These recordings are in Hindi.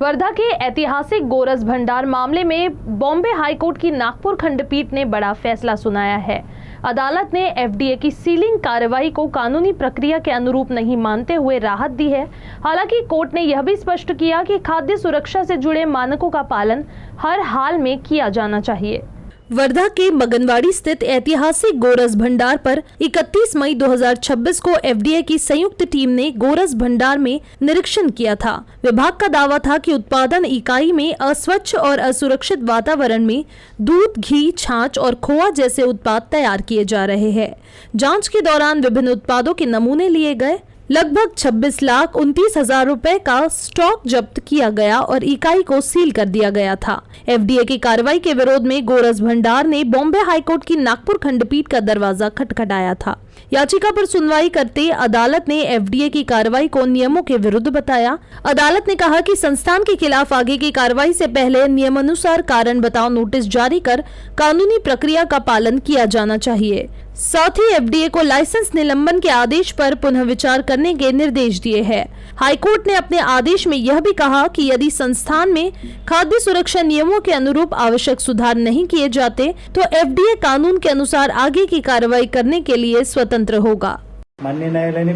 वर्धा के ऐतिहासिक गोरस भंडार मामले में बॉम्बे हाईकोर्ट की नागपुर खंडपीठ ने बड़ा फैसला सुनाया है। अदालत ने एफडीए की सीलिंग कार्रवाई को कानूनी प्रक्रिया के अनुरूप नहीं मानते हुए राहत दी है। हालांकि कोर्ट ने यह भी स्पष्ट किया कि खाद्य सुरक्षा से जुड़े मानकों का पालन हर हाल में किया जाना चाहिए। वर्धा के मगनवाड़ी स्थित ऐतिहासिक गोरस भंडार पर 31 मई 2026 को एफडीए की संयुक्त टीम ने गोरस भंडार में निरीक्षण किया था। विभाग का दावा था कि उत्पादन इकाई में अस्वच्छ और असुरक्षित वातावरण में दूध, घी, छाछ और खोआ जैसे उत्पाद तैयार किए जा रहे हैं। जांच के दौरान विभिन्न उत्पादों के नमूने लिए गए। लगभग 26,29,000 रुपए का स्टॉक जब्त किया गया और इकाई को सील कर दिया गया था। एफडीए की कार्रवाई के विरोध में गोरस भंडार ने बॉम्बे हाईकोर्ट की नागपुर खंडपीठ का दरवाजा खटखटाया था। याचिका पर सुनवाई करते अदालत ने एफडीए की कार्रवाई को नियमों के विरुद्ध बताया। अदालत ने कहा कि संस्थान के खिलाफ आगे की कार्रवाई से पहले नियमानुसार कारण बताओ नोटिस जारी कर कानूनी प्रक्रिया का पालन किया जाना चाहिए। साथ ही एफडीए को लाइसेंस निलंबन के आदेश पर पुनः विचार करने के निर्देश दिए हैं। हाईकोर्ट ने अपने आदेश में यह भी कहा कि यदि संस्थान में खाद्य सुरक्षा नियमों के अनुरूप आवश्यक सुधार नहीं किए जाते तो एफडीए कानून के अनुसार आगे की कार्रवाई करने के लिए स्वतंत्र होगा। मान्य न्यायालयाने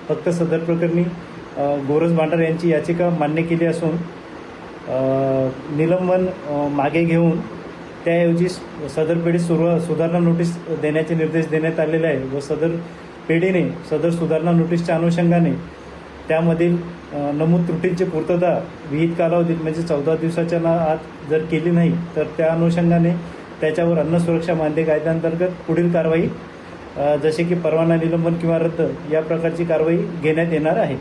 फक्त सदर प्रकरणी गोरस भांडार यांची याचिका मान्य केली असून निलंबन मागे घेऊन त्याऐवजी सदर पेढी सुधारणा नोटीस देण्याचे निर्देश देण्यात आलेले आहे व सदर पेढीने सदर सुधारणा नोटीसच्या अनुषंगाने त्यामधील नमूद त्रुटींची पूर्तता विहित कालावधीत म्हणजे 14 दिवसाच्या आत जर केली नाही तर त्या अनुषंगाने त्याच्यावर अन्न सुरक्षा मान्यता कायद्याअंतर्गत पुढील कारवाई जसे की परवाना निलंबन किंवा रद्द या प्रकारची कारवाई घेण्यात येणार आहे।